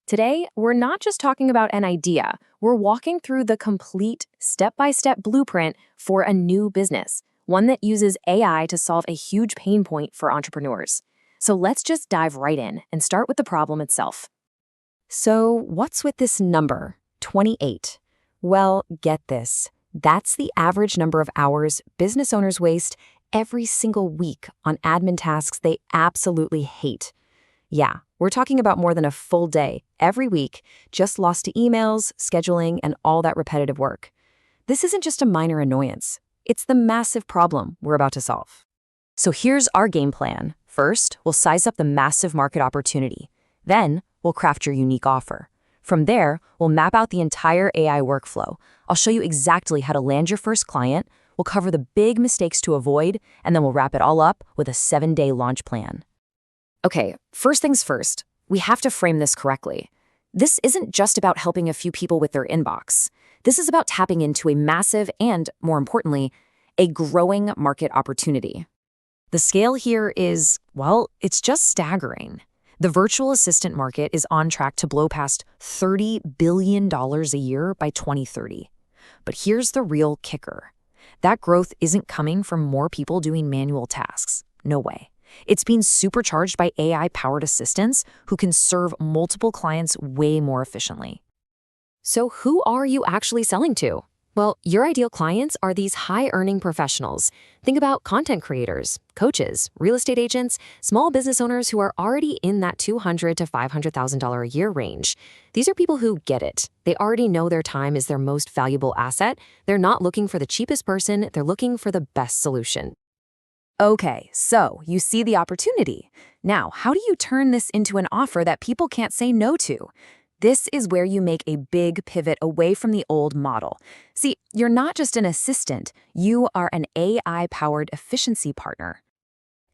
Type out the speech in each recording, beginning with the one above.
Today, we're not just talking about an idea, we're walking through the complete step-by-step blueprint for a new business, one that uses AI to solve a huge pain point for entrepreneurs. So let's just dive right in and start with the problem itself. So, what's with this number, 28? Well, get this. That's the average number of hours business owners waste every single week on admin tasks they absolutely hate. Yeah, we're talking about more than a full day every week, just lost to emails, scheduling, and all that repetitive work. This isn't just a minor annoyance. It's the massive problem we're about to solve. So here's our game plan. First, we'll size up the massive market opportunity. Then, we'll craft your unique offer. From there, we'll map out the entire AI workflow. I'll show you exactly how to land your first client, we'll cover the big mistakes to avoid, and then we'll wrap it all up with a 7-day launch plan. Okay, first things first, we have to frame this correctly. This isn't just about helping a few people with their inbox. This is about tapping into a massive and, more importantly, a growing market opportunity. The scale here is, well, it's just staggering. The virtual assistant market is on track to blow past $30 billion a year by 2030. But here's the real kicker. That growth isn't coming from more people doing manual tasks. No way. It's being supercharged by AI-powered assistants who can serve multiple clients way more efficiently. So who are you actually selling to? Well, your ideal clients are these high-earning professionals. Think about content creators, coaches, real estate agents, small business owners who are already in that $200,000 to $500,000 a year range. These are people who get it. They already know their time is their most valuable asset. They're not looking for the cheapest person, they're looking for the best solution. Okay, so you see the opportunity. Now, how do you turn this into an offer that people can't say no to? This is where you make a big pivot away from the old model. See, you're not just an assistant, you are an AI-powered efficiency partner.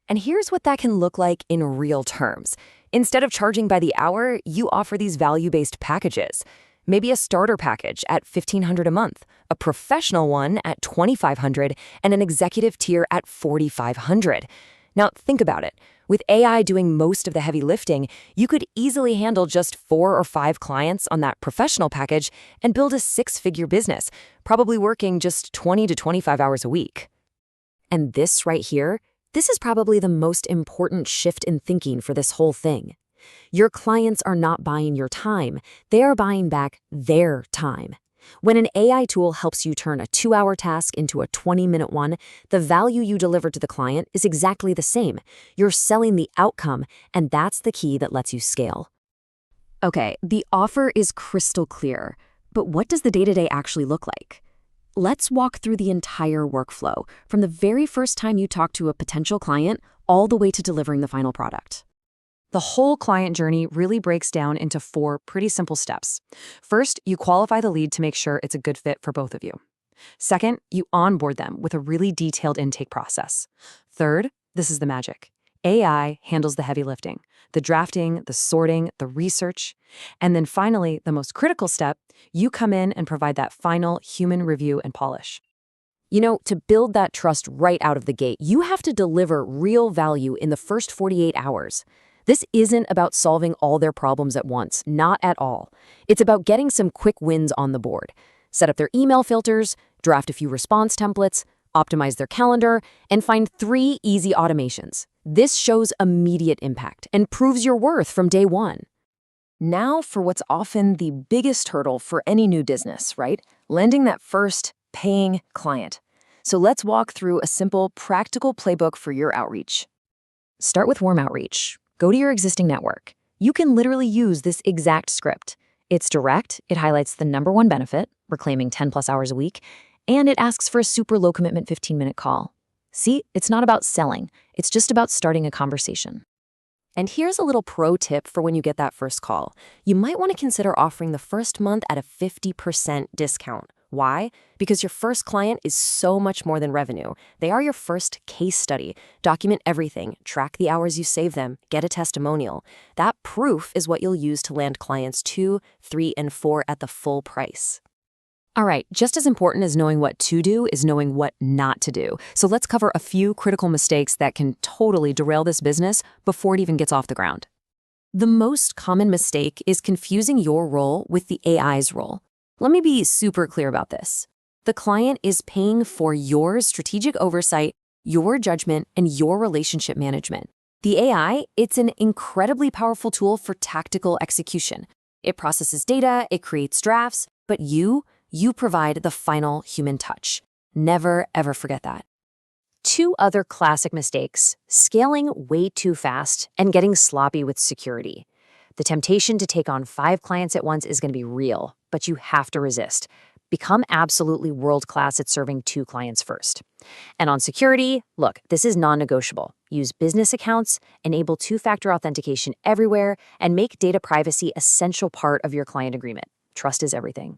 And here's what that can look like in real terms. Instead of charging by the hour, you offer these value-based packages. Maybe a starter package at $1,500 a month, a professional one at $2,500, and an executive tier at $4,500. Now, think about it. With AI doing most of the heavy lifting, you could easily handle just 4 or 5 clients on that professional package and build a 6-figure business, probably working just 20 to 25 hours a week. And this right here, this is probably the most important shift in thinking for this whole thing. Your clients are not buying your time, they are buying back their time. When an AI tool helps you turn a 2-hour task into a 20-minute one, the value you deliver to the client is exactly the same. You're selling the outcome, and that's the key that lets you scale. Okay, the offer is crystal clear, but what does the day-to-day actually look like? Let's walk through the entire workflow, from the very first time you talk to a potential client all the way to delivering the final product. The whole client journey really breaks down into 4 pretty simple steps. First, you qualify the lead to make sure it's a good fit for both of you. Second, you onboard them with a really detailed intake process. Third, this is the magic. AI handles the heavy lifting, the drafting, the sorting, the research. And then finally, the most critical step, you come in and provide that final human review and polish. You know, to build that trust right out of the gate, you have to deliver real value in the first 48 hours. This isn't about solving all their problems at once, not at all. It's about getting some quick wins on the board. Set up their email filters, draft a few response templates, optimize their calendar, and find 3 easy automations. This shows immediate impact and proves your worth from day one. Now for what's often the biggest hurdle for any new business, right? Landing that first paying client. So let's walk through a simple, practical playbook for your outreach. Start with warm outreach. Go to your existing network. You can literally use this exact script. It's direct, it highlights the number 1 benefit, reclaiming 10+ hours a week, and it asks for a super low commitment 15-minute call. See, it's not about selling, it's just about starting a conversation. And here's a little pro tip for when you get that first call. You might want to consider offering the first month at a 50% discount. Why? Because your first client is so much more than revenue. They are your first case study. Document everything, track the hours you save them, get a testimonial. That proof is what you'll use to land clients 2, 3, and 4 at the full price. All right, just as important as knowing what to do is knowing what not to do. So let's cover a few critical mistakes that can totally derail this business before it even gets off the ground. The most common mistake is confusing your role with the AI's role. Let me be super clear about this. The client is paying for your strategic oversight, your judgment, and your relationship management. The AI, it's an incredibly powerful tool for tactical execution. It processes data, it creates drafts, but you provide the final human touch. Never, ever forget that. Two other classic mistakes: scaling way too fast and getting sloppy with security. The temptation to take on 5 clients at once is going to be real, but you have to resist. Become absolutely world-class at serving 2 clients first. And on security, look, this is non-negotiable. Use business accounts, enable 2-factor authentication everywhere, and make data privacy an essential part of your client agreement. Trust is everything.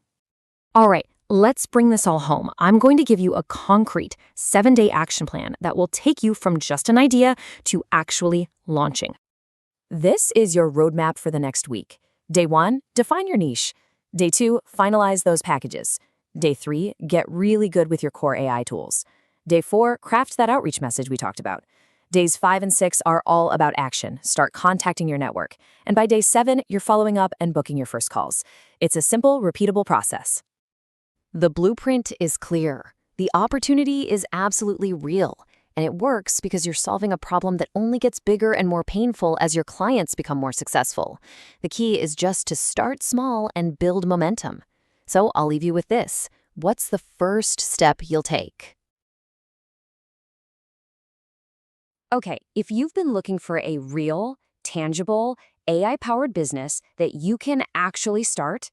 All right, let's bring this all home. I'm going to give you a concrete 7-day action plan that will take you from just an idea to actually launching. This is your roadmap for the next week. Day 1, define your niche. Day 2, finalize those packages. Day 3, get really good with your core AI tools. Day 4, craft that outreach message we talked about. Days 5 and 6 are all about action. Start contacting your network. And by day 7, you're following up and booking your first calls. It's a simple, repeatable process. The blueprint is clear. The opportunity is absolutely real. And it works because you're solving a problem that only gets bigger and more painful as your clients become more successful. The key is just to start small and build momentum. So I'll leave you with this. What's the first step you'll take? Okay, if you've been looking for a real, tangible, AI-powered business that you can actually start,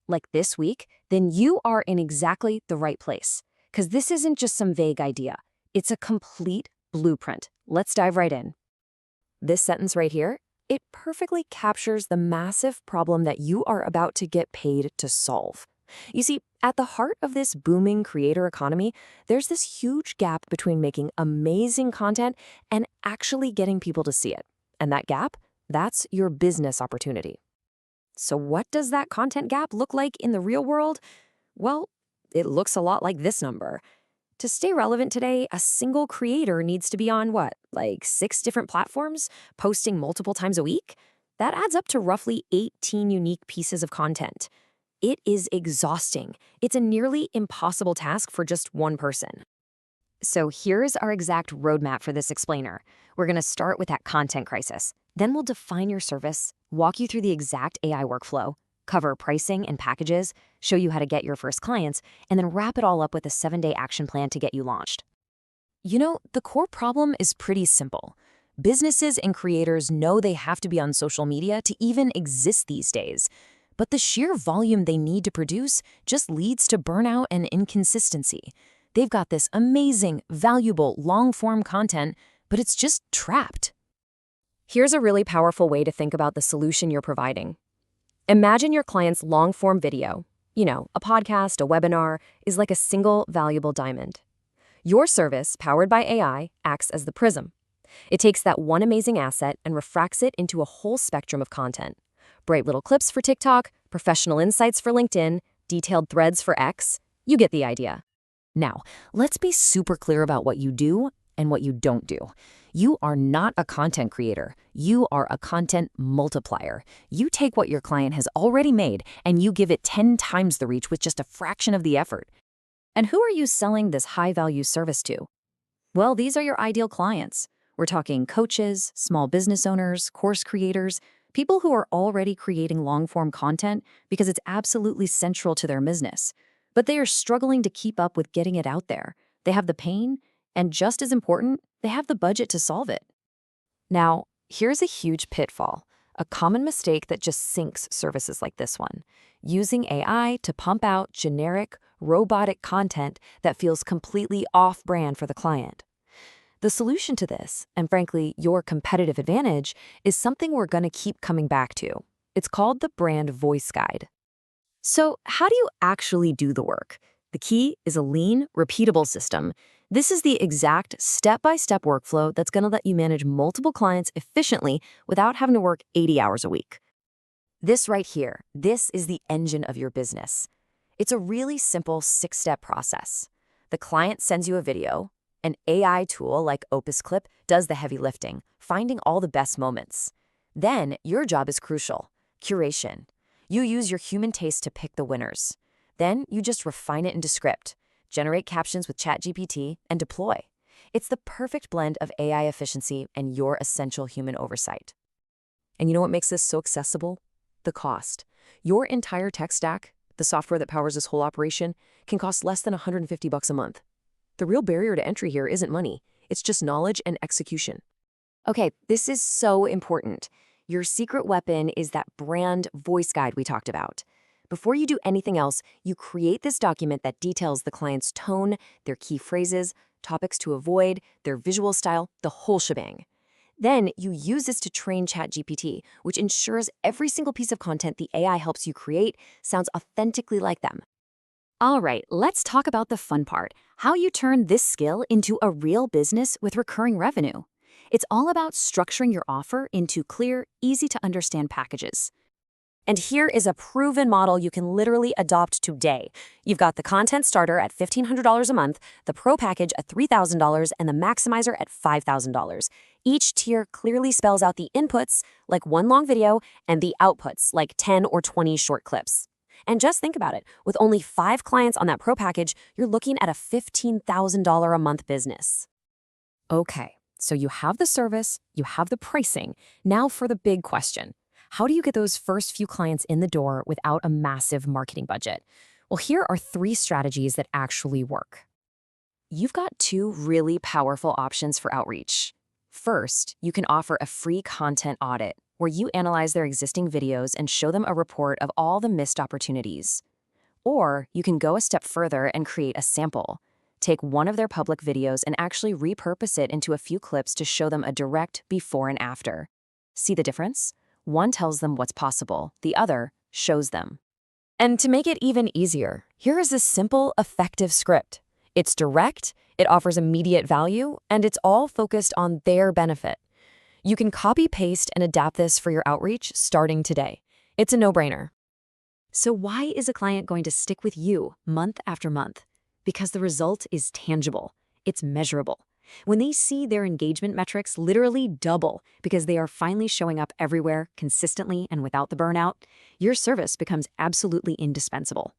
like this week, then you are in exactly the right place. Because this isn't just some vague idea. It's a complete blueprint. Let's dive right in. This sentence right here, it perfectly captures the massive problem that you are about to get paid to solve. You see, at the heart of this booming creator economy, there's this huge gap between making amazing content and actually getting people to see it. And that gap, that's your business opportunity. So what does that content gap look like in the real world? Well, it looks a lot like this number. To stay relevant today, a single creator needs to be on what, like 6 different platforms, posting multiple times a week? That adds up to roughly 18 unique pieces of content. It is exhausting. It's a nearly impossible task for just one person. So here's our exact roadmap for this explainer. We're going to start with that content crisis. Then we'll define your service, walk you through the exact AI workflow, cover pricing and packages, show you how to get your first clients, and then wrap it all up with a 7-day action plan to get you launched. You know, the core problem is pretty simple. Businesses and creators know they have to be on social media to even exist these days. But the sheer volume they need to produce just leads to burnout and inconsistency. They've got this amazing, valuable, long-form content, but it's just trapped. Here's a really powerful way to think about the solution you're providing. Imagine your client's long-form video, a podcast, a webinar, is like a single valuable diamond. Your service, powered by AI, acts as the prism. It takes that one amazing asset and refracts it into a whole spectrum of content. Bright little clips for TikTok, professional insights for LinkedIn, detailed threads for X. You get the idea. Now, let's be super clear about what you do and what you don't do. You are not a content creator. You are a content multiplier. You take what your client has already made and you give it 10 times the reach with just a fraction of the effort. And who are you selling this high-value service to? Well, these are your ideal clients. We're talking coaches, small business owners, course creators, people who are already creating long-form content because it's absolutely central to their business. But they are struggling to keep up with getting it out there. They have the pain, and just as important, they have the budget to solve it. Now, here's a huge pitfall, a common mistake that just sinks services like this one: using AI to pump out generic, robotic content that feels completely off-brand for the client. The solution to this, and frankly, your competitive advantage, is something we're going to keep coming back to. It's called the Brand Voice Guide. So, how do you actually do the work? The key is a lean, repeatable system. This is the exact step-by-step workflow that's going to let you manage multiple clients efficiently without having to work 80 hours a week. This right here, this is the engine of your business. It's a really simple 6-step process. The client sends you a video. An AI tool like Opus Clip does the heavy lifting, finding all the best moments. Then, your job is crucial: curation. You use your human taste to pick the winners. Then, you just refine it into script, generate captions with ChatGPT, and deploy. It's the perfect blend of AI efficiency and your essential human oversight. And you know what makes this so accessible? The cost. Your entire tech stack, the software that powers this whole operation, can cost less than $150 a month. The real barrier to entry here isn't money. It's just knowledge and execution. Okay, this is so important. Your secret weapon is that brand voice guide we talked about. Before you do anything else, you create this document that details the client's tone, their key phrases, topics to avoid, their visual style, the whole shebang. Then you use this to train ChatGPT, which ensures every single piece of content the AI helps you create sounds authentically like them. All right, let's talk about the fun part: how you turn this skill into a real business with recurring revenue. It's all about structuring your offer into clear, easy-to-understand packages. And here is a proven model you can literally adopt today. You've got the content starter at $1,500 a month, the pro package at $3,000, and the maximizer at $5,000. Each tier clearly spells out the inputs, like one long video, and the outputs, like 10 or 20 short clips. And just think about it. With only 5 clients on that pro package, you're looking at a $15,000 a month business. Okay, so you have the service, you have the pricing. Now for the big question. How do you get those first few clients in the door without a massive marketing budget? Well, here are 3 strategies that actually work. You've got 2 really powerful options for outreach. First, you can offer a free content audit, where you analyze their existing videos and show them a report of all the missed opportunities. Or you can go a step further and create a sample. Take one of their public videos and actually repurpose it into a few clips to show them a direct before and after. See the difference? One tells them what's possible, the other shows them. And to make it even easier, here is a simple, effective script. It's direct, it offers immediate value, and it's all focused on their benefit. You can copy-paste and adapt this for your outreach starting today. It's a no-brainer. So why is a client going to stick with you month after month? Because the result is tangible. It's measurable. When they see their engagement metrics literally double because they are finally showing up everywhere consistently and without the burnout, your service becomes absolutely indispensable.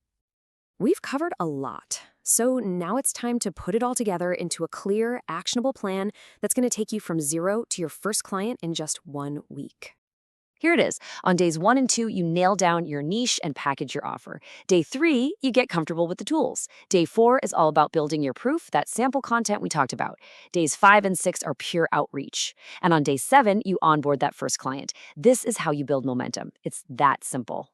We've covered a lot, so now it's time to put it all together into a clear, actionable plan that's going to take you from 0 to your first client in just 1 week. Here it is. On days 1 and 2, you nail down your niche and package your offer. Day 3, you get comfortable with the tools. Day 4 is all about building your proof, that sample content we talked about. Days 5 and 6 are pure outreach. And on day 7, you onboard that first client. This is how you build momentum. It's that simple.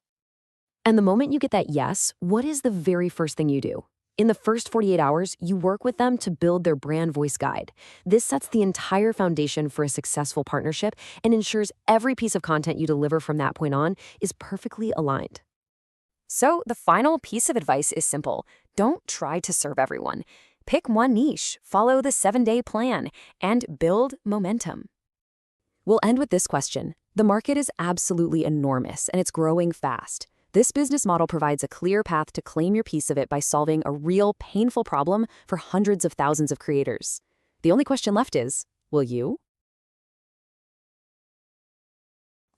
And the moment you get that yes, what is the very first thing you do? In the first 48 hours, you work with them to build their brand voice guide. This sets the entire foundation for a successful partnership and ensures every piece of content you deliver from that point on is perfectly aligned. So the final piece of advice is simple. Don't try to serve everyone. Pick one niche, follow the 7-day plan, and build momentum. We'll end with this question. The market is absolutely enormous, and it's growing fast. This business model provides a clear path to claim your piece of it by solving a real, painful problem for hundreds of thousands of creators. The only question left is, will you?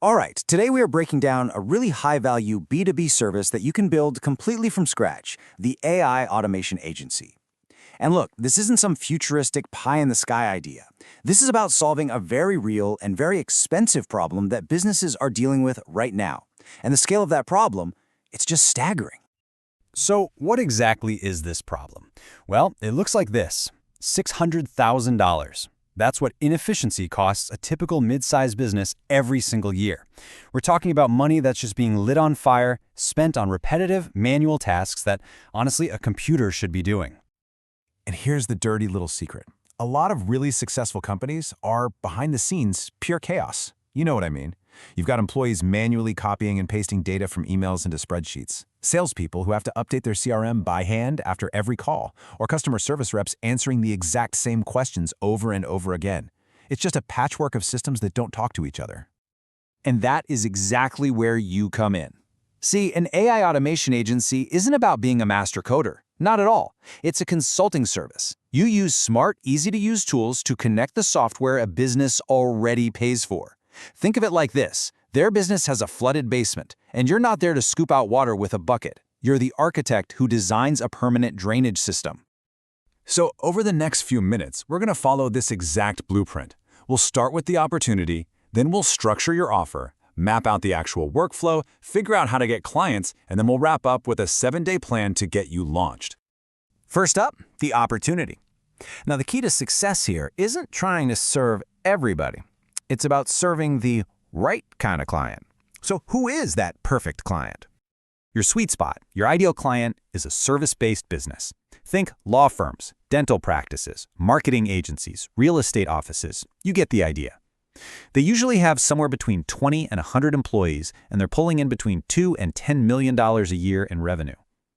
All right, today we are breaking down a really high-value B2B service that you can build completely from scratch, the AI Automation Agency. And look, this isn't some futuristic pie-in-the-sky idea. This is about solving a very real and very expensive problem that businesses are dealing with right now. And the scale of that problem, it's just staggering. So what exactly is this problem? Well, it looks like this: $600,000. That's what inefficiency costs a typical mid-sized business every single year. We're talking about money that's just being lit on fire, spent on repetitive, manual tasks that, honestly, a computer should be doing. And here's the dirty little secret. A lot of really successful companies are, behind the scenes, pure chaos. You know what I mean. You've got employees manually copying and pasting data from emails into spreadsheets, salespeople who have to update their CRM by hand after every call, or customer service reps answering the exact same questions over and over again. It's just a patchwork of systems that don't talk to each other. And that is exactly where you come in. See, an AI automation agency isn't about being a master coder. Not at all. It's a consulting service. You use smart, easy-to-use tools to connect the software a business already pays for. Think of it like this. Their business has a flooded basement, and you're not there to scoop out water with a bucket. You're the architect who designs a permanent drainage system. So over the next few minutes, we're going to follow this exact blueprint. We'll start with the opportunity, then we'll structure your offer, map out the actual workflow, figure out how to get clients, and then we'll wrap up with a 7-day plan to get you launched. First up, the opportunity. Now, the key to success here isn't trying to serve everybody. It's about serving the right kind of client. So who is that perfect client? Your sweet spot, your ideal client, is a service-based business. Think law firms, dental practices, marketing agencies, real estate offices. You get the idea. They usually have somewhere between 20 and 100 employees, and they're pulling in between $2 and $10 million a year in revenue.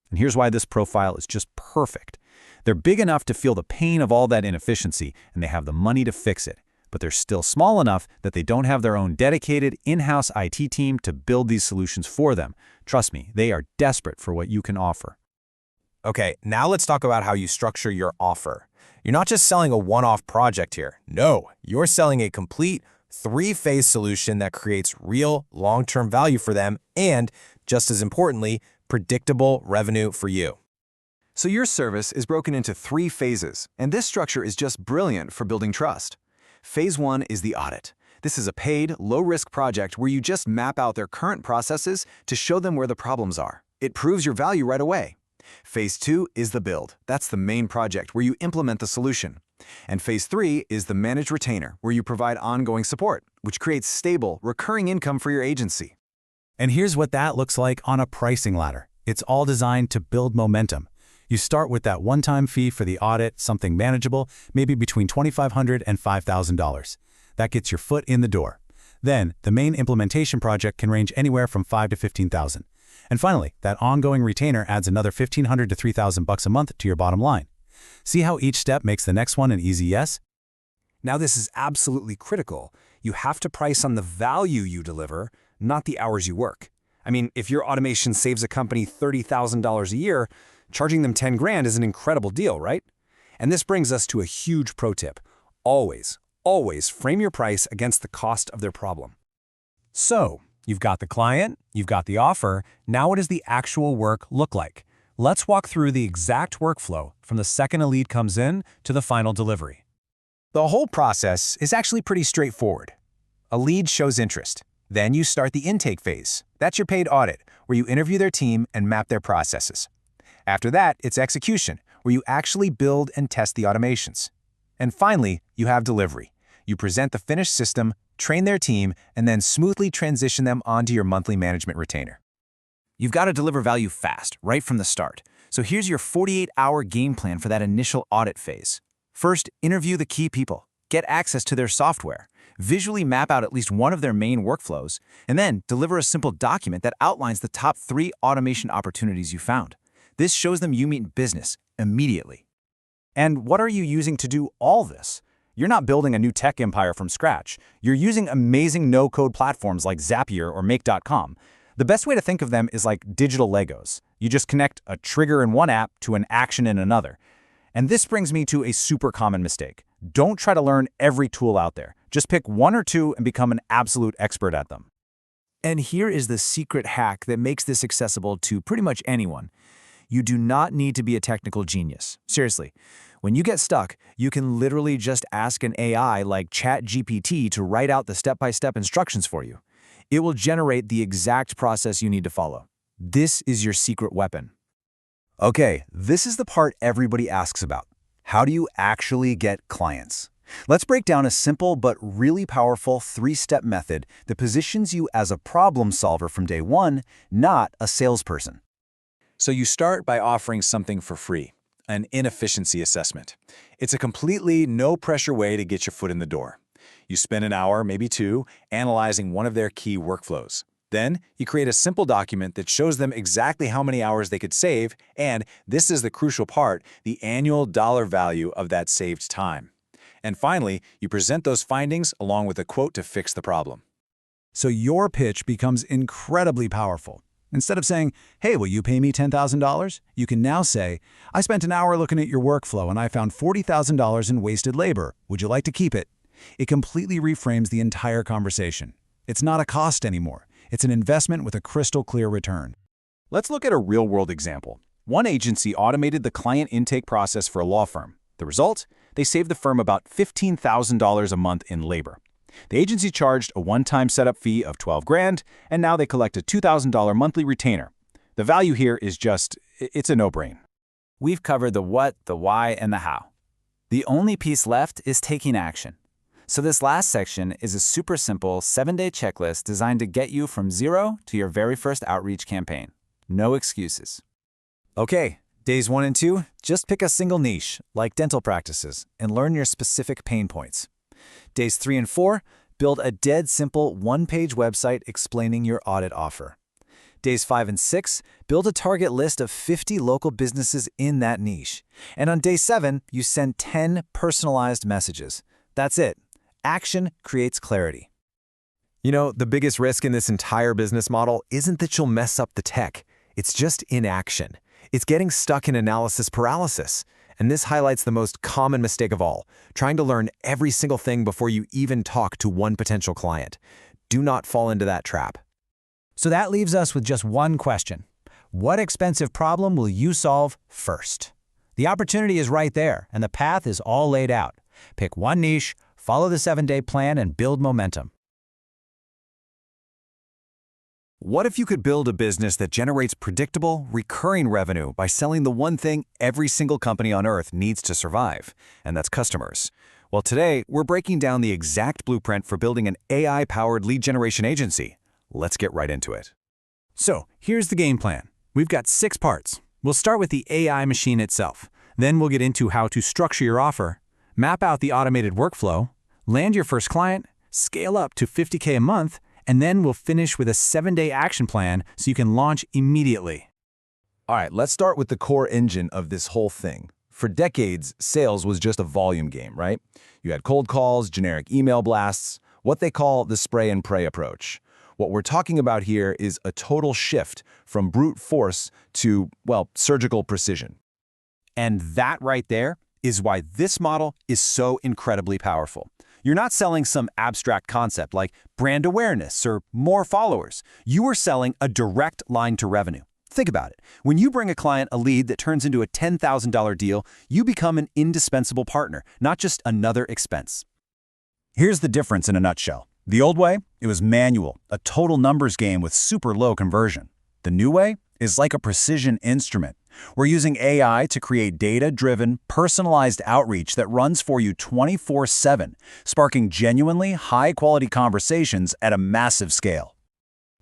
And here's why this profile is just perfect. They're big enough to feel the pain of all that inefficiency, and they have the money to fix it. But they're still small enough that they don't have their own dedicated in-house IT team to build these solutions for them. Trust me, they are desperate for what you can offer. Okay, now let's talk about how you structure your offer. You're not just selling a one-off project here. No, you're selling a complete 3-phase solution that creates real long-term value for them and, just as importantly, predictable revenue for you. So your service is broken into 3 phases, and this structure is just brilliant for building trust. Phase 1 is the audit. This is a paid, low-risk project where you just map out their current processes to show them where the problems are. It proves your value right away. Phase 2 is the build. That's the main project where you implement the solution. And Phase 3 is the managed retainer, where you provide ongoing support, which creates stable, recurring income for your agency. And here's what that looks like on a pricing ladder. It's all designed to build momentum. You start with that one-time fee for the audit, something manageable, maybe between $2,500 and $5,000. That gets your foot in the door. Then, the main implementation project can range anywhere from $5,000 to $15,000. And finally, that ongoing retainer adds another $1,500 to $3,000 a month to your bottom line. See how each step makes the next one an easy yes? Now, this is absolutely critical. You have to price on the value you deliver, not the hours you work. I mean, if your automation saves a company $30,000 a year, charging them $10,000 is an incredible deal, right? And this brings us to a huge pro tip. Always frame your price against the cost of their problem. So, you've got the client, you've got the offer, now what does the actual work look like? Let's walk through the exact workflow from the second a lead comes in to the final delivery. The whole process is actually pretty straightforward. A lead shows interest. Then you start the intake phase. That's your paid audit, where you interview their team and map their processes. After that, it's execution, where you actually build and test the automations. And finally, you have delivery. You present the finished system, train their team, and then smoothly transition them onto your monthly management retainer. You've got to deliver value fast, right from the start. So here's your 48-hour game plan for that initial audit phase. First, interview the key people. Get access to their software. Visually map out at least one of their main workflows, and then deliver a simple document that outlines the top 3 automation opportunities you found. This shows them you mean business immediately. And what are you using to do all this? You're not building a new tech empire from scratch. You're using amazing no-code platforms like Zapier or Make.com. The best way to think of them is like digital Legos. You just connect a trigger in one app to an action in another. And this brings me to a super common mistake. Don't try to learn every tool out there. Just pick 1 or 2 and become an absolute expert at them. And here is the secret hack that makes this accessible to pretty much anyone. You do not need to be a technical genius. Seriously, when you get stuck, you can literally just ask an AI like ChatGPT to write out the step-by-step instructions for you. It will generate the exact process you need to follow. This is your secret weapon. Okay, this is the part everybody asks about. How do you actually get clients? Let's break down a simple but really powerful 3-step method that positions you as a problem solver from day one, not a salesperson. So you start by offering something for free, an inefficiency assessment. It's a completely no-pressure way to get your foot in the door. You spend an hour, maybe 2, analyzing one of their key workflows. Then, you create a simple document that shows them exactly how many hours they could save, and this is the crucial part, the annual dollar value of that saved time. And finally, you present those findings along with a quote to fix the problem. So your pitch becomes incredibly powerful. Instead of saying, hey, will you pay me $10,000? You can now say, I spent an hour looking at your workflow and I found $40,000 in wasted labor. Would you like to keep it? It completely reframes the entire conversation. It's not a cost anymore. It's an investment with a crystal clear return. Let's look at a real-world example. One agency automated the client intake process for a law firm. The result? They saved the firm about $15,000 a month in labor. The agency charged a one-time setup fee of $12,000, and now they collect a $2,000 monthly retainer. The value here is it's a no-brainer. We've covered the what, the why, and the how. The only piece left is taking action. So this last section is a super simple 7-day checklist designed to get you from zero to your very first outreach campaign. No excuses. Okay, days 1 and 2, just pick a single niche, like dental practices, and learn your specific pain points. Days 3 and 4, build a dead simple one-page website explaining your audit offer. Days 5 and 6, build a target list of 50 local businesses in that niche. And on day 7, you send 10 personalized messages. That's it. Action creates clarity. You know, the biggest risk in this entire business model isn't that you'll mess up the tech. It's just inaction. It's getting stuck in analysis paralysis. And this highlights the most common mistake of all, trying to learn every single thing before you even talk to one potential client. Do not fall into that trap. So that leaves us with just one question. What expensive problem will you solve first? The opportunity is right there, and the path is all laid out. Pick one niche, follow the 7-day plan, and build momentum. What if you could build a business that generates predictable, recurring revenue by selling the one thing every single company on Earth needs to survive, and that's customers? Well, today, we're breaking down the exact blueprint for building an AI-powered lead generation agency. Let's get right into it. So, here's the game plan. We've got 6 parts. We'll start with the AI machine itself. Then we'll get into how to structure your offer, map out the automated workflow, land your first client, scale up to $50K a month, and then we'll finish with a 7-day action plan so you can launch immediately. All right, let's start with the core engine of this whole thing. For decades, sales was just a volume game, right? You had cold calls, generic email blasts, what they call the spray and pray approach. What we're talking about here is a total shift from brute force to, well, surgical precision. And that right there is why this model is so incredibly powerful. You're not selling some abstract concept like brand awareness or more followers. You are selling a direct line to revenue. Think about it. When you bring a client a lead that turns into a $10,000 deal, you become an indispensable partner, not just another expense. Here's the difference in a nutshell. The old way, it was manual, a total numbers game with super low conversion. The new way is like a precision instrument. We're using AI to create data-driven, personalized outreach that runs for you 24/7, sparking genuinely high-quality conversations at a massive scale.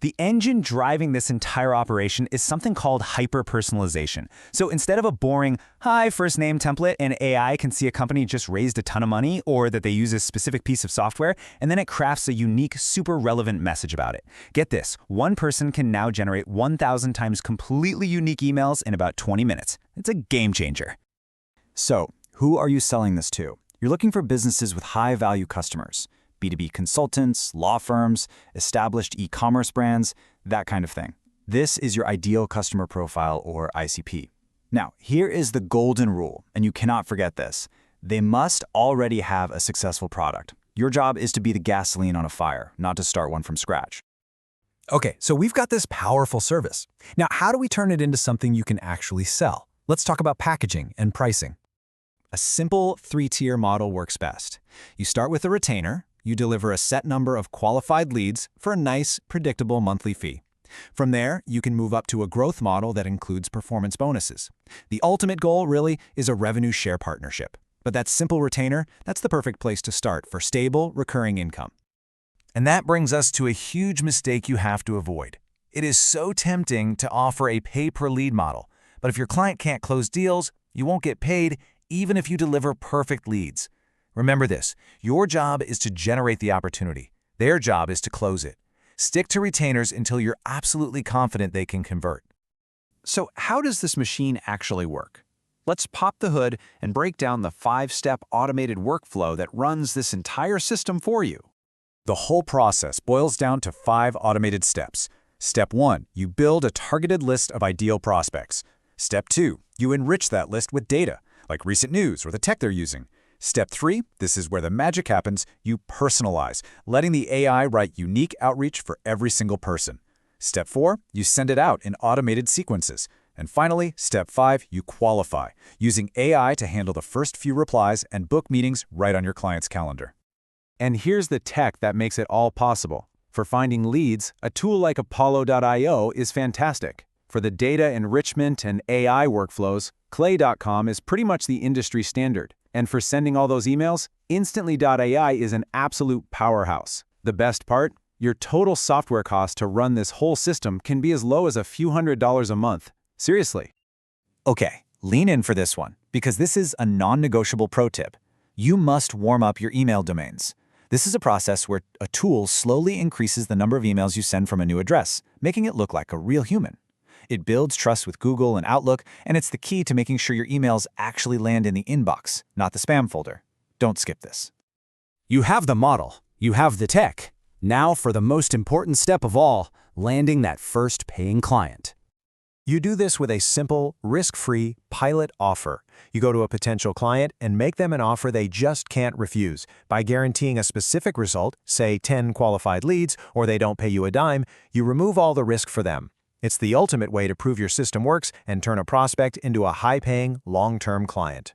The engine driving this entire operation is something called hyper-personalization. So instead of a boring, hi, first name template, and AI can see a company just raised a ton of money or that they use a specific piece of software, and then it crafts a unique, super relevant message about it. Get this, one person can now generate 1,000 times completely unique emails in about 20 minutes. It's a game changer. So, who are you selling this to? You're looking for businesses with high-value customers. B2B consultants, law firms, established e-commerce brands, that kind of thing. This is your ideal customer profile, or ICP. Now, here is the golden rule, and you cannot forget this. They must already have a successful product. Your job is to be the gasoline on a fire, not to start one from scratch. Okay, so we've got this powerful service. Now, how do we turn it into something you can actually sell? Let's talk about packaging and pricing. A simple 3-tier model works best. You start with a retainer. You deliver a set number of qualified leads for a nice, predictable monthly fee. From there, you can move up to a growth model that includes performance bonuses. The ultimate goal, really, is a revenue share partnership. But that simple retainer, that's the perfect place to start for stable, recurring income. And that brings us to a huge mistake you have to avoid. It is so tempting to offer a pay-per-lead model, but if your client can't close deals, you won't get paid even if you deliver perfect leads. Remember this, your job is to generate the opportunity. Their job is to close it. Stick to retainers until you're absolutely confident they can convert. So how does this machine actually work? Let's pop the hood and break down the 5-step automated workflow that runs this entire system for you. The whole process boils down to 5 automated steps. Step 1, you build a targeted list of ideal prospects. Step 2, you enrich that list with data, like recent news or the tech they're using. Step 3, this is where the magic happens, you personalize, letting the AI write unique outreach for every single person. Step 4, you send it out in automated sequences. And finally, Step 5, you qualify, using AI to handle the first few replies and book meetings right on your client's calendar. And here's the tech that makes it all possible. For finding leads, a tool like Apollo.io is fantastic. For the data enrichment and AI workflows, Clay.com is pretty much the industry standard. And for sending all those emails, Instantly.ai is an absolute powerhouse. The best part? Your total software cost to run this whole system can be as low as a few $100s a month. Seriously. Okay, lean in for this one, because this is a non-negotiable pro tip. You must warm up your email domains. This is a process where a tool slowly increases the number of emails you send from a new address, making it look like a real human. It builds trust with Google and Outlook, and it's the key to making sure your emails actually land in the inbox, not the spam folder. Don't skip this. You have the model, you have the tech. Now for the most important step of all, landing that first paying client. You do this with a simple, risk-free pilot offer. You go to a potential client and make them an offer they just can't refuse. By guaranteeing a specific result, say 10 qualified leads, or they don't pay you a dime, you remove all the risk for them. It's the ultimate way to prove your system works and turn a prospect into a high-paying, long-term client.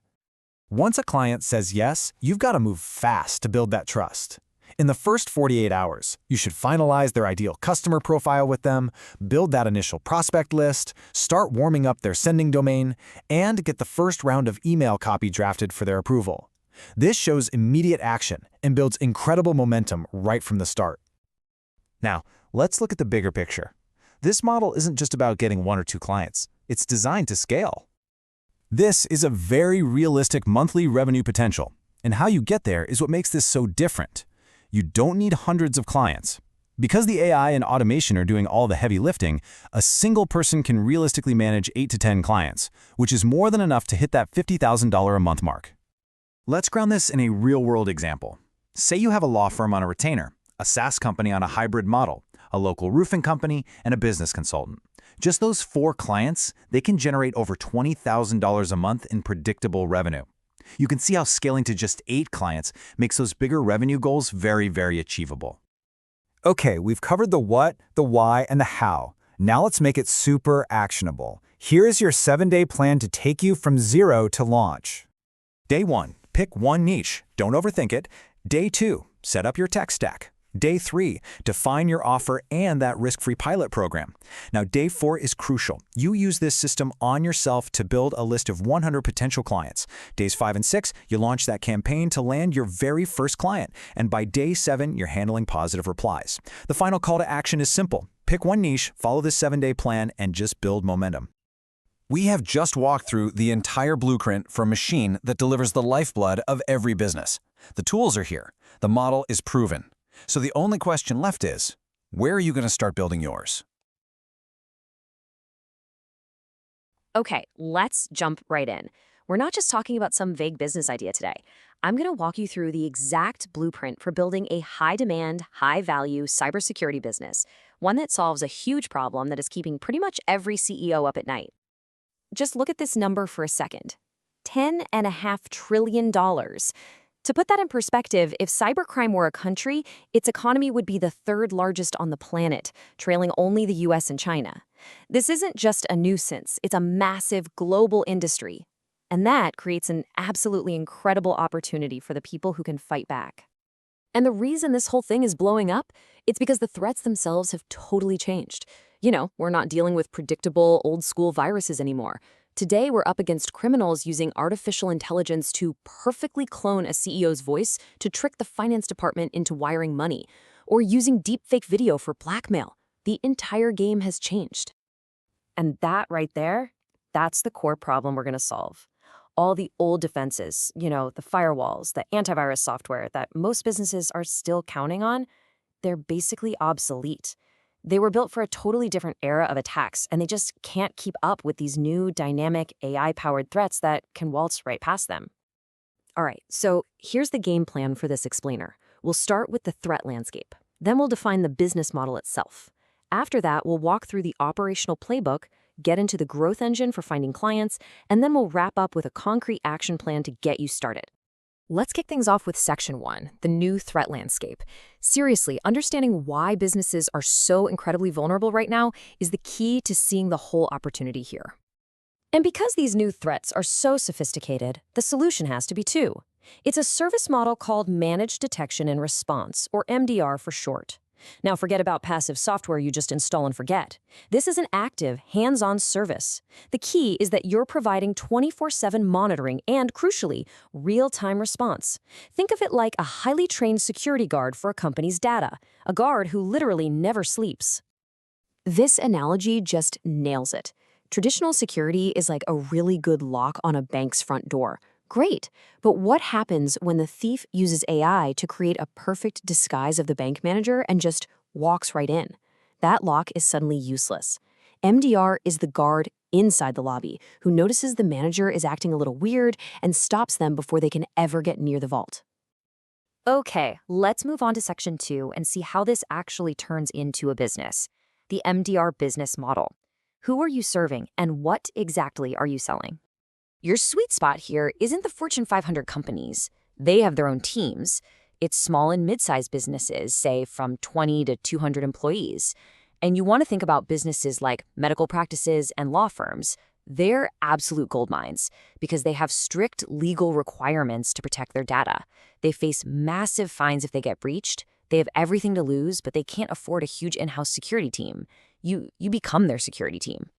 Once a client says yes, you've got to move fast to build that trust. In the first 48 hours, you should finalize their ideal customer profile with them, build that initial prospect list, start warming up their sending domain, and get the first round of email copy drafted for their approval. This shows immediate action and builds incredible momentum right from the start. Now, let's look at the bigger picture. This model isn't just about getting 1 or 2 clients. It's designed to scale. This is a very realistic monthly revenue potential, and how you get there is what makes this so different. You don't need hundreds of clients. Because the AI and automation are doing all the heavy lifting, a single person can realistically manage 8 to 10 clients, which is more than enough to hit that $50,000 a month mark. Let's ground this in a real-world example. Say you have a law firm on a retainer, a SaaS company on a hybrid model, a local roofing company, and a business consultant. Just those 4 clients, they can generate over $20,000 a month in predictable revenue. You can see how scaling to just 8 clients makes those bigger revenue goals very, very achievable. Okay, we've covered the what, the why, and the how. Now let's make it super actionable. Here is your 7-day plan to take you from zero to launch. Day 1, pick one niche. Don't overthink it. Day 2, set up your tech stack. Day 3, define your offer and that risk-free pilot program. Now, Day 4 is crucial. You use this system on yourself to build a list of 100 potential clients. Days 5 and 6, you launch that campaign to land your very first client. And by Day 7, you're handling positive replies. The final call to action is simple. Pick one niche, follow this 7-day plan, and just build momentum. We have just walked through the entire blueprint for a machine that delivers the lifeblood of every business. The tools are here. The model is proven. So the only question left is, where are you going to start building yours? Okay, let's jump right in. We're not just talking about some vague business idea today. I'm going to walk you through the exact blueprint for building a high-demand, high-value cybersecurity business, one that solves a huge problem that is keeping pretty much every CEO up at night. Just look at this number for a second. $10.5 trillion. To put that in perspective, if cybercrime were a country, its economy would be the 3rd largest on the planet, trailing only the US and China. This isn't just a nuisance, it's a massive global industry. And that creates an absolutely incredible opportunity for the people who can fight back. And the reason this whole thing is blowing up, it's because the threats themselves have totally changed. You know, we're not dealing with predictable, old-school viruses anymore. Today, we're up against criminals using artificial intelligence to perfectly clone a CEO's voice to trick the finance department into wiring money, or using deepfake video for blackmail. The entire game has changed. And that right there, that's the core problem we're going to solve. All the old defenses, you know, the firewalls, the antivirus software that most businesses are still counting on, they're basically obsolete. They were built for a totally different era of attacks, and they just can't keep up with these new, dynamic, AI-powered threats that can waltz right past them. All right, so here's the game plan for this explainer. We'll start with the threat landscape. Then we'll define the business model itself. After that, we'll walk through the operational playbook, get into the growth engine for finding clients, and then we'll wrap up with a concrete action plan to get you started. Let's kick things off with Section 1, the new threat landscape. Seriously, understanding why businesses are so incredibly vulnerable right now is the key to seeing the whole opportunity here. And because these new threats are so sophisticated, the solution has to be too. It's a service model called Managed Detection and Response, or MDR for short. Now forget about passive software you just install and forget. This is an active, hands-on service. The key is that you're providing 24/7 monitoring and, crucially, real-time response. Think of it like a highly trained security guard for a company's data, a guard who literally never sleeps. This analogy just nails it. Traditional security is like a really good lock on a bank's front door. Great, but what happens when the thief uses AI to create a perfect disguise of the bank manager and just walks right in? That lock is suddenly useless. MDR is the guard inside the lobby who notices the manager is acting a little weird and stops them before they can ever get near the vault. Okay, let's move on to Section 2 and see how this actually turns into a business. The MDR business model. Who are you serving and what exactly are you selling? Your sweet spot here isn't the Fortune 500 companies. They have their own teams. It's small and mid-sized businesses, say from 20 to 200 employees. And you want to think about businesses like medical practices and law firms. They're absolute gold mines because they have strict legal requirements to protect their data. They face massive fines if they get breached. They have everything to lose, but they can't afford a huge in-house security team. You become their security team.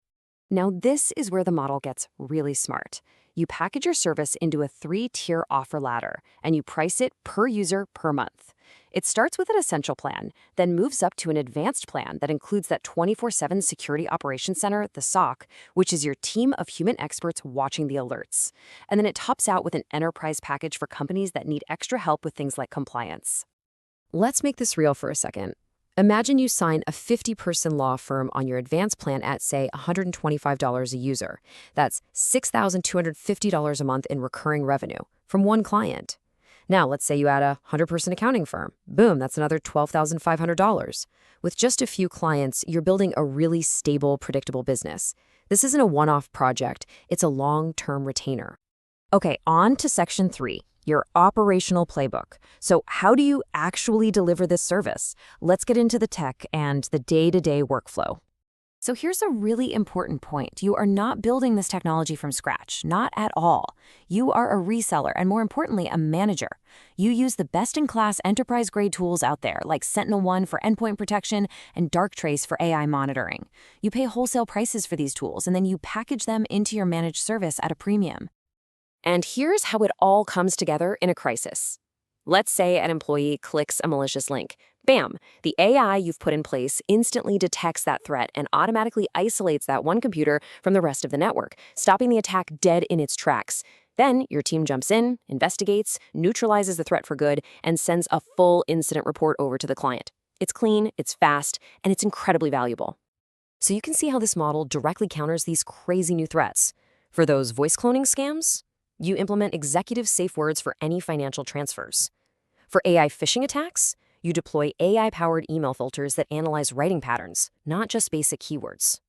Now, this is where the model gets really smart. You package your service into a 3-tier offer ladder, and you price it per user per month. It starts with an essential plan, then moves up to an advanced plan that includes that 24/7 Security Operations Center, the SOC, which is your team of human experts watching the alerts. And then it tops out with an enterprise package for companies that need extra help with things like compliance. Let's make this real for a second. Imagine you sign a 50-person law firm on your advanced plan at, say, $125 a user. That's $6,250 a month in recurring revenue from one client. Now, let's say you add a 100-person accounting firm. Boom, that's another $12,500. With just a few clients, you're building a really stable, predictable business. This isn't a one-off project. It's a long-term retainer. Okay, on to Section 3. Your operational playbook. So how do you actually deliver this service? Let's get into the tech and the day-to-day workflow. So here's a really important point. You are not building this technology from scratch, not at all. You are a reseller and, more importantly, a manager. You use the best-in-class enterprise-grade tools out there like SentinelOne for endpoint protection and Darktrace for AI monitoring. You pay wholesale prices for these tools, and then you package them into your managed service at a premium. And here's how it all comes together in a crisis. Let's say an employee clicks a malicious link. Bam! The AI you've put in place instantly detects that threat and automatically isolates that one computer from the rest of the network, stopping the attack dead in its tracks. Then your team jumps in, investigates, neutralizes the threat for good, and sends a full incident report over to the client. It's clean, it's fast, and it's incredibly valuable. So you can see how this model directly counters these crazy new threats. For those voice cloning scams, you implement executive safe words for any financial transfers. For AI phishing attacks, you deploy AI-powered email filters that analyze writing patterns, not just basic keywords.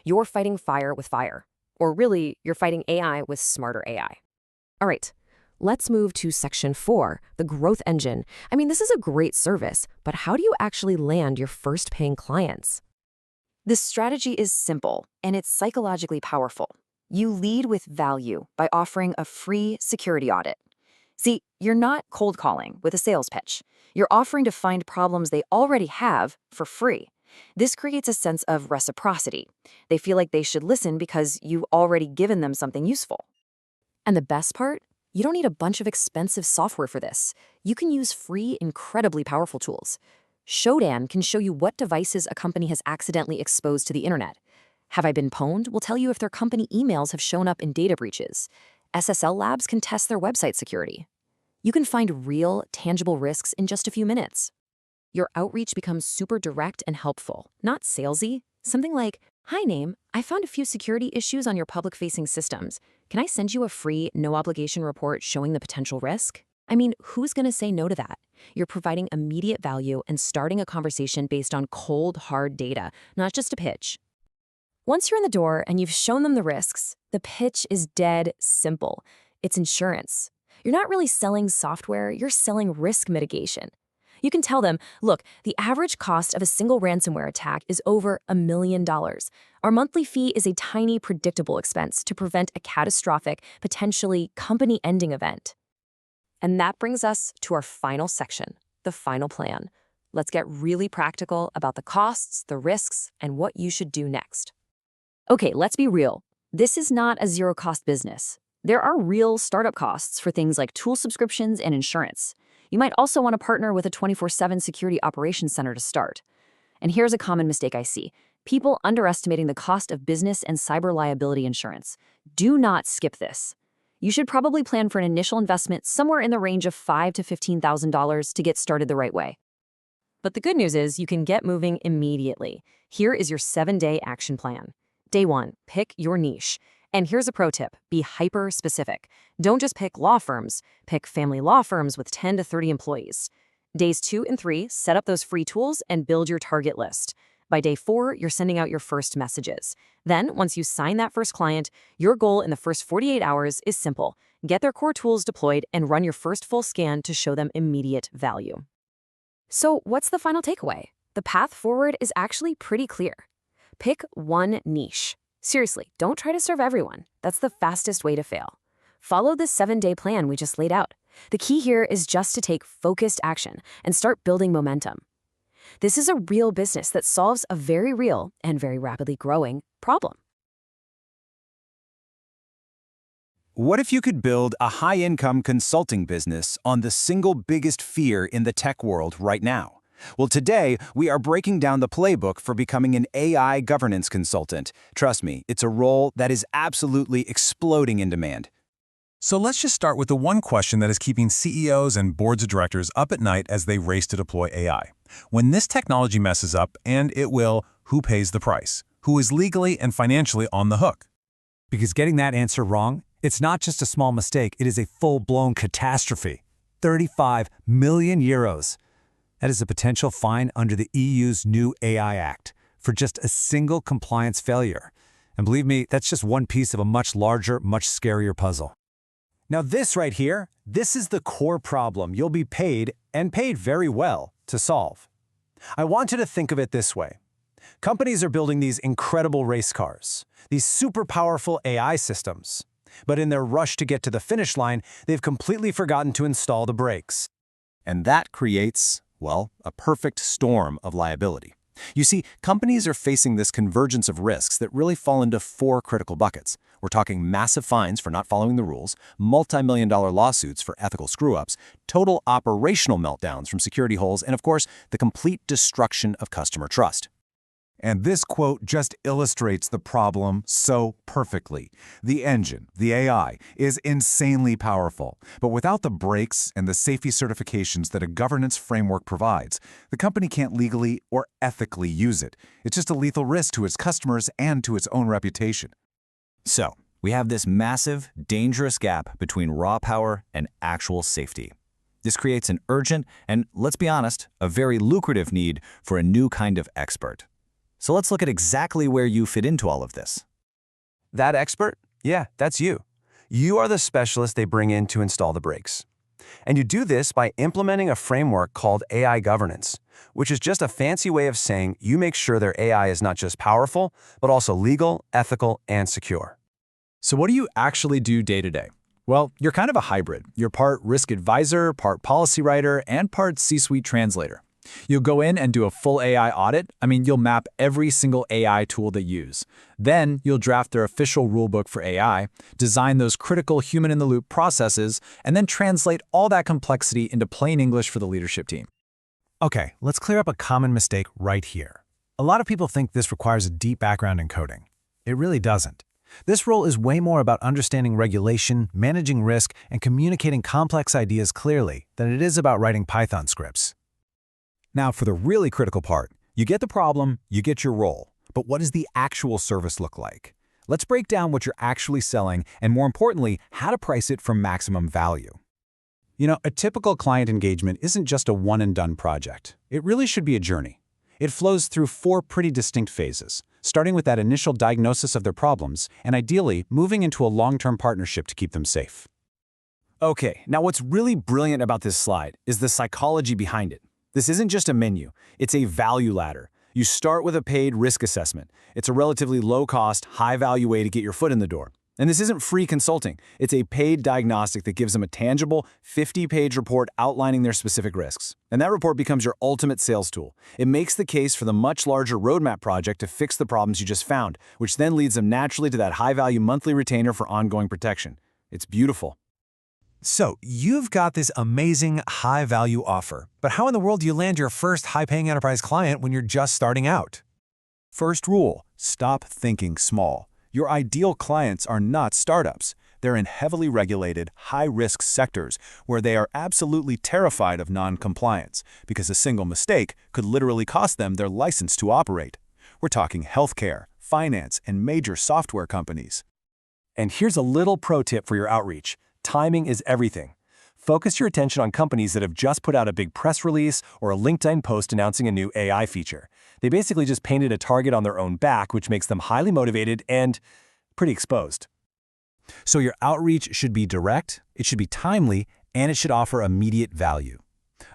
You're fighting fire with fire. Or really, you're fighting AI with smarter AI. All right, let's move to Section 4, the growth engine. I mean, this is a great service, but how do you actually land your first paying clients? This strategy is simple, and it's psychologically powerful. You lead with value by offering a free security audit. See, you're not cold calling with a sales pitch. You're offering to find problems they already have for free. This creates a sense of reciprocity. They feel like they should listen because you've already given them something useful. And the best part? You don't need a bunch of expensive software for this. You can use free, incredibly powerful tools. Shodan can show you what devices a company has accidentally exposed to the internet. Have I Been Pwned will tell you if their company emails have shown up in data breaches. SSL Labs can test their website security. You can find real, tangible risks in just a few minutes. Your outreach becomes super direct and helpful, not salesy. Something like, "Hi, Name, I found a few security issues on your public-facing systems. Can I send you a free, no-obligation report showing the potential risk?" I mean, who's going to say no to that? You're providing immediate value and starting a conversation based on cold, hard data, not just a pitch. Once you're in the door and you've shown them the risks, the pitch is dead simple. It's insurance. You're not really selling software, you're selling risk mitigation. You can tell them, look, the average cost of a single ransomware attack is over $1 million. Our monthly fee is a tiny, predictable expense to prevent a catastrophic, potentially company-ending event. And that brings us to our final section, the final plan. Let's get really practical about the costs, the risks, and what you should do next. Okay, let's be real. This is not a zero-cost business. There are real startup costs for things like tool subscriptions and insurance. You might also want to partner with a 24/7 security operations center to start. And here's a common mistake I see. People underestimating the cost of business and cyber liability insurance. Do not skip this. You should probably plan for an initial investment somewhere in the range of $5,000 to $15,000 to get started the right way. But the good news is you can get moving immediately. Here is your 7-day action plan. Day 1, pick your niche. And here's a pro tip, be hyper-specific. Don't just pick law firms, pick family law firms with 10 to 30 employees. Days 2 and 3, set up those free tools and build your target list. By day 4, you're sending out your first messages. Then, once you sign that first client, your goal in the first 48 hours is simple. Get their core tools deployed and run your first full scan to show them immediate value. So what's the final takeaway? The path forward is actually pretty clear. Pick one niche. Seriously, don't try to serve everyone. That's the fastest way to fail. Follow this 7-day plan we just laid out. The key here is just to take focused action and start building momentum. This is a real business that solves a very real and very rapidly growing problem. What if you could build a high-income consulting business on the single biggest fear in the tech world right now? Well, today, we are breaking down the playbook for becoming an AI governance consultant. Trust me, it's a role that is absolutely exploding in demand. So let's just start with the one question that is keeping CEOs and boards of directors up at night as they race to deploy AI. When this technology messes up, and it will, who pays the price? Who is legally and financially on the hook? Because getting that answer wrong, it's not just a small mistake, it is a full-blown catastrophe. 35 million euros. That is a potential fine under the EU's new AI Act for just a single compliance failure. And believe me, that's just one piece of a much larger, much scarier puzzle. Now this right here, this is the core problem you'll be paid, and paid very well, to solve. I want you to think of it this way. Companies are building these incredible race cars, these super powerful AI systems. But in their rush to get to the finish line, they've completely forgotten to install the brakes. And that creates, well, a perfect storm of liability. You see, companies are facing this convergence of risks that really fall into 4 critical buckets. We're talking massive fines for not following the rules, multi-million-dollar lawsuits for ethical screw-ups, total operational meltdowns from security holes, and of course, the complete destruction of customer trust. And this quote just illustrates the problem so perfectly. The engine, the AI, is insanely powerful, but without the brakes and the safety certifications that a governance framework provides, the company can't legally or ethically use it. It's just a lethal risk to its customers and to its own reputation. So, we have this massive, dangerous gap between raw power and actual safety. This creates an urgent and, let's be honest, a very lucrative need for a new kind of expert. So let's look at exactly where you fit into all of this. That expert? Yeah, that's you. You are the specialist they bring in to install the brakes. And you do this by implementing a framework called AI governance, which is just a fancy way of saying you make sure their AI is not just powerful, but also legal, ethical, and secure. So what do you actually do day to day? Well, you're kind of a hybrid. You're part risk advisor, part policy writer, and part C-suite translator. You'll go in and do a full AI audit. You'll map every single AI tool they use. Then you'll draft their official rulebook for AI, design those critical human-in-the-loop processes, and then translate all that complexity into plain English for the leadership team. Okay, let's clear up a common mistake right here. A lot of people think this requires a deep background in coding. It really doesn't. This role is way more about understanding regulation, managing risk, and communicating complex ideas clearly than it is about writing Python scripts. Now, for the really critical part, you get the problem, you get your role. But what does the actual service look like? Let's break down what you're actually selling and, more importantly, how to price it for maximum value. You know, a typical client engagement isn't just a one-and-done project. It really should be a journey. It flows through 4 pretty distinct phases, starting with that initial diagnosis of their problems and ideally moving into a long-term partnership to keep them safe. Okay, now what's really brilliant about this slide is the psychology behind it. This isn't just a menu, it's a value ladder. You start with a paid risk assessment. It's a relatively low-cost, high-value way to get your foot in the door. And this isn't free consulting. It's a paid diagnostic that gives them a tangible 50-page report outlining their specific risks. And that report becomes your ultimate sales tool. It makes the case for the much larger roadmap project to fix the problems you just found, which then leads them naturally to that high-value monthly retainer for ongoing protection. It's beautiful. So, you've got this amazing high-value offer, but how in the world do you land your first high-paying enterprise client when you're just starting out? First rule, stop thinking small. Your ideal clients are not startups. They're in heavily regulated, high-risk sectors where they are absolutely terrified of non-compliance because a single mistake could literally cost them their license to operate. We're talking healthcare, finance, and major software companies. And here's a little pro tip for your outreach. Timing is everything. Focus your attention on companies that have just put out a big press release or a LinkedIn post announcing a new AI feature. They basically just painted a target on their own back, which makes them highly motivated and pretty exposed. So your outreach should be direct, it should be timely, and it should offer immediate value.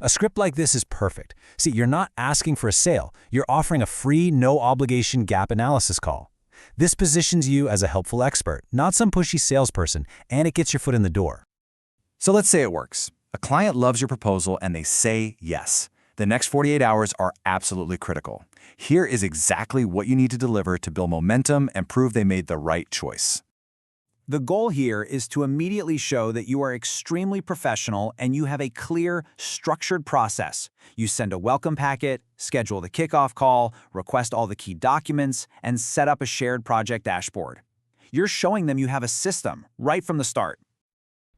A script like this is perfect. See, you're not asking for a sale. You're offering a free, no-obligation gap analysis call. This positions you as a helpful expert, not some pushy salesperson, and it gets your foot in the door. So let's say it works. A client loves your proposal and they say yes. The next 48 hours are absolutely critical. Here is exactly what you need to deliver to build momentum and prove they made the right choice. The goal here is to immediately show that you are extremely professional and you have a clear, structured process. You send a welcome packet, schedule the kickoff call, request all the key documents, and set up a shared project dashboard. You're showing them you have a system right from the start.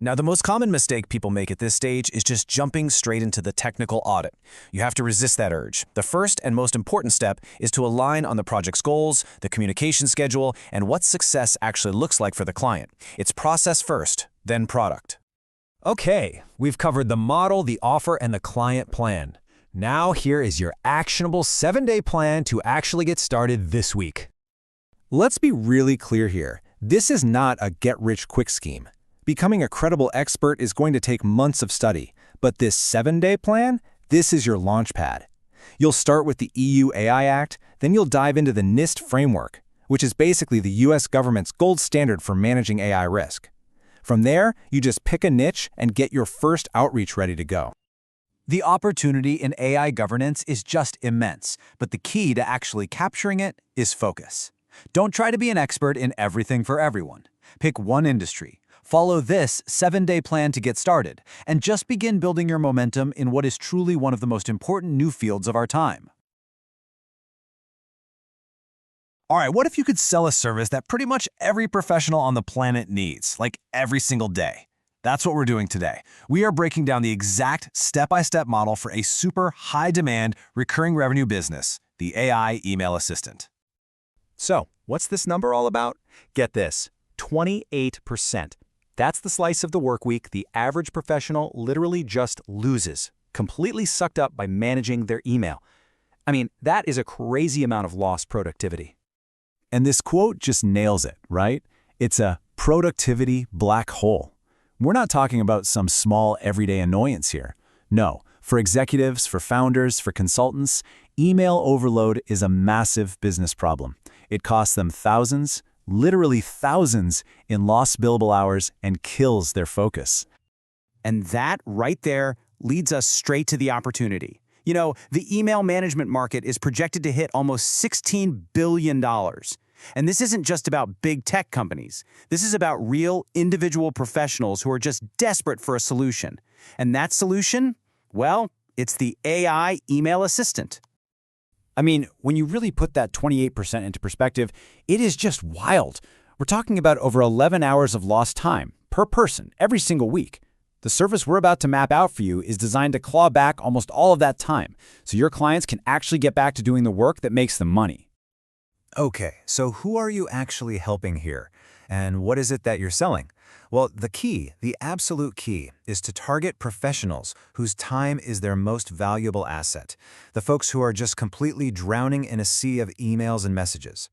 Now, the most common mistake people make at this stage is just jumping straight into the technical audit. You have to resist that urge. The first and most important step is to align on the project's goals, the communication schedule, and what success actually looks like for the client. It's process first, then product. Okay, we've covered the model, the offer, and the client plan. Now here is your actionable 7-day plan to actually get started this week. Let's be really clear here. This is not a get-rich-quick scheme. Becoming a credible expert is going to take months of study, but this 7-day plan, this is your launch pad. You'll start with the EU AI Act, then you'll dive into the NIST framework, which is basically the US government's gold standard for managing AI risk. From there, you just pick a niche and get your first outreach ready to go. The opportunity in AI governance is just immense, but the key to actually capturing it is focus. Don't try to be an expert in everything for everyone. Pick one industry. Follow this 7-day plan to get started, and just begin building your momentum in what is truly one of the most important new fields of our time. All right, what if you could sell a service that pretty much every professional on the planet needs, like every single day? That's what we're doing today. We are breaking down the exact step-by-step model for a super high-demand, recurring revenue business, the AI email assistant. So, what's this number all about? Get this, 28%. That's the slice of the work week the average professional literally just loses, completely sucked up by managing their email. I mean, that is a crazy amount of lost productivity. And this quote just nails it, right? It's a productivity black hole. We're not talking about some small everyday annoyance here. No, for executives, for founders, for consultants, email overload is a massive business problem. It costs them thousands, literally thousands, in lost billable hours and kills their focus. And that right there leads us straight to the opportunity. You know, the email management market is projected to hit almost $16 billion. And this isn't just about big tech companies. This is about real individual professionals who are just desperate for a solution. And that solution? Well, it's the AI email assistant. I mean, when you really put that 28% into perspective, it is just wild. We're talking about over 11 hours of lost time per person every single week. The service we're about to map out for you is designed to claw back almost all of that time, so your clients can actually get back to doing the work that makes them money. Okay, so who are you actually helping here? And what is it that you're selling? Well, the key, the absolute key, is to target professionals whose time is their most valuable asset, the folks who are just completely drowning in a sea of emails and messages.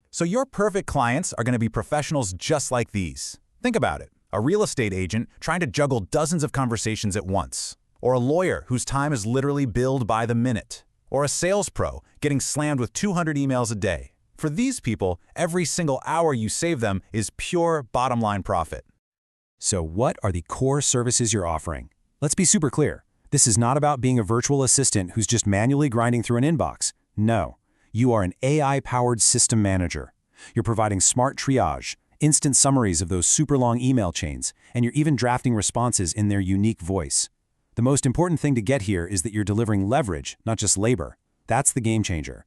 So your perfect clients are going to be professionals just like these. Think about it. A real estate agent trying to juggle dozens of conversations at once. Or a lawyer whose time is literally billed by the minute. Or a sales pro getting slammed with 200 emails a day. For these people, every single hour you save them is pure bottom-line profit. So what are the core services you're offering? Let's be super clear. This is not about being a virtual assistant who's just manually grinding through an inbox. No, you are an AI-powered system manager. You're providing smart triage, instant summaries of those super long email chains, and you're even drafting responses in their unique voice. The most important thing to get here is that you're delivering leverage, not just labor. That's the game changer.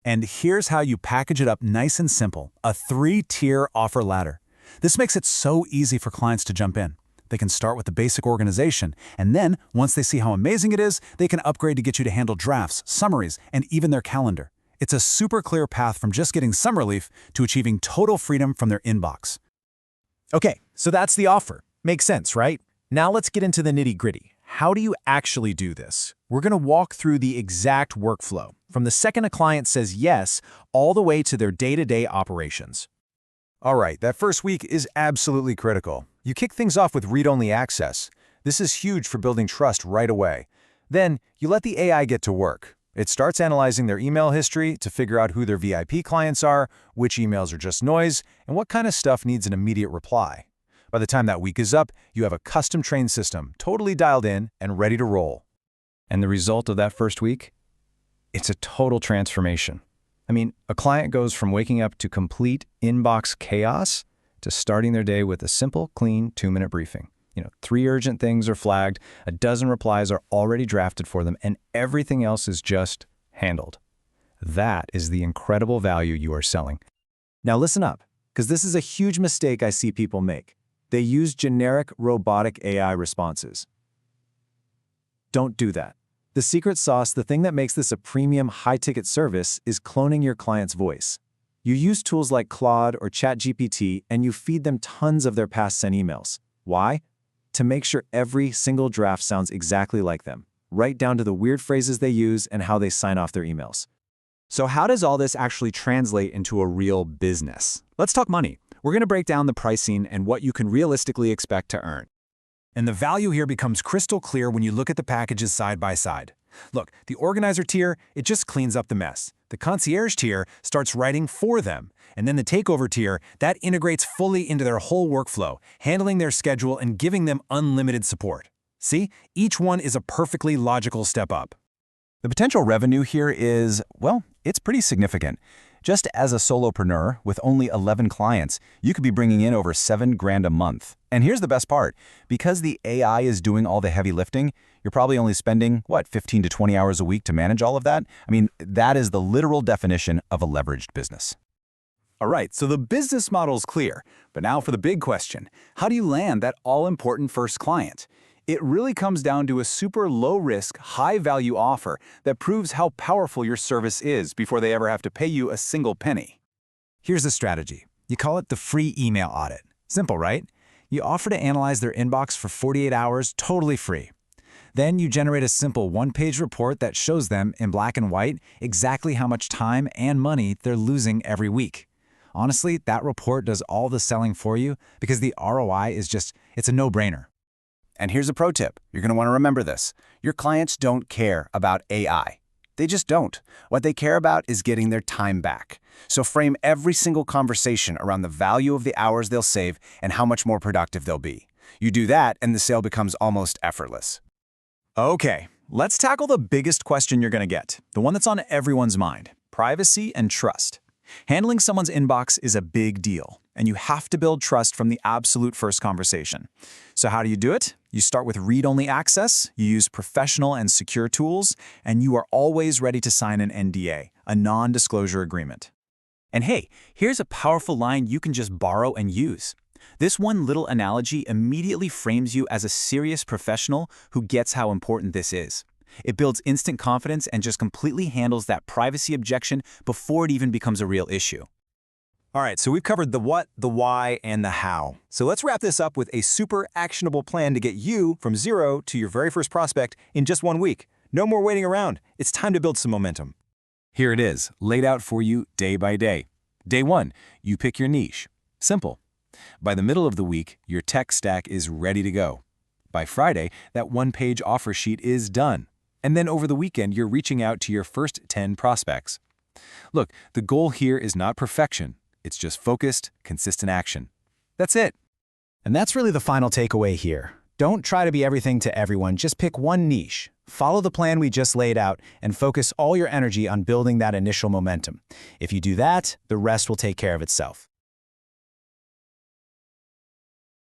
And here's how you package it up nice and simple, a 3-tier offer ladder. This makes it so easy for clients to jump in. They can start with the basic organization, and then, once they see how amazing it is, they can upgrade to get you to handle drafts, summaries, and even their calendar. It's a super clear path from just getting some relief to achieving total freedom from their inbox. Okay, so that's the offer. Makes sense, right? Now let's get into the nitty-gritty. How do you actually do this? We're going to walk through the exact workflow, from the second a client says yes, all the way to their day-to-day operations. All right, that first week is absolutely critical. You kick things off with read-only access. This is huge for building trust right away. Then, you let the AI get to work. It starts analyzing their email history to figure out who their VIP clients are, which emails are just noise, and what kind of stuff needs an immediate reply. By the time that week is up, you have a custom-trained system, totally dialed in and ready to roll. And the result of that first week? It's a total transformation. I mean, a client goes from waking up to complete inbox chaos to starting their day with a simple, clean 2-minute briefing. 3 urgent things are flagged, a dozen replies are already drafted for them, and everything else is just handled. That is the incredible value you are selling. Now listen up, because this is a huge mistake I see people make. They use generic robotic AI responses. Don't do that. The secret sauce, the thing that makes this a premium high-ticket service, is cloning your client's voice. You use tools like Claude or ChatGPT, and you feed them tons of their past sent emails. Why? To make sure every single draft sounds exactly like them, right down to the weird phrases they use and how they sign off their emails. So how does all this actually translate into a real business? Let's talk money. We're going to break down the pricing and what you can realistically expect to earn. And the value here becomes crystal clear when you look at the packages side by side. Look, the organizer tier, it just cleans up the mess. The concierge tier starts writing for them. And then the takeover tier, that integrates fully into their whole workflow, handling their schedule and giving them unlimited support. See, each one is a perfectly logical step up. The potential revenue here is, well, it's pretty significant. Just as a solopreneur with only 11 clients, you could be bringing in over $7,000 a month. And here's the best part. Because the AI is doing all the heavy lifting, you're probably only spending, 15 to 20 hours a week to manage all of that? I mean, that is the literal definition of a leveraged business. All right, so the business model is clear. But now for the big question. How do you land that all-important first client? It really comes down to a super low-risk, high-value offer that proves how powerful your service is before they ever have to pay you a single penny. Here's the strategy. You call it the free email audit. Simple, right? You offer to analyze their inbox for 48 hours, totally free. Then you generate a simple one-page report that shows them, in black and white, exactly how much time and money they're losing every week. Honestly, that report does all the selling for you because the ROI is it's a no-brainer. And here's a pro tip. You're going to want to remember this. Your clients don't care about AI. They just don't. What they care about is getting their time back. So frame every single conversation around the value of the hours they'll save and how much more productive they'll be. You do that, and the sale becomes almost effortless. Okay, let's tackle the biggest question you're going to get, the one that's on everyone's mind: privacy and trust. Handling someone's inbox is a big deal, and you have to build trust from the absolute first conversation. So how do you do it? You start with read-only access, you use professional and secure tools, and you are always ready to sign an NDA, a non-disclosure agreement. And hey, here's a powerful line you can just borrow and use. This one little analogy immediately frames you as a serious professional who gets how important this is. It builds instant confidence and just completely handles that privacy objection before it even becomes a real issue. All right, so we've covered the what, the why, and the how. So let's wrap this up with a super actionable plan to get you from zero to your very first prospect in just 1 week. No more waiting around. It's time to build some momentum. Here it is, laid out for you day by day. Day 1, you pick your niche. Simple. By the middle of the week, your tech stack is ready to go. By Friday, that one-page offer sheet is done. And then over the weekend, you're reaching out to your first 10 prospects. Look, the goal here is not perfection. It's just focused, consistent action. That's it. And that's really the final takeaway here. Don't try to be everything to everyone, just pick one niche. Follow the plan we just laid out and focus all your energy on building that initial momentum. If you do that, the rest will take care of itself.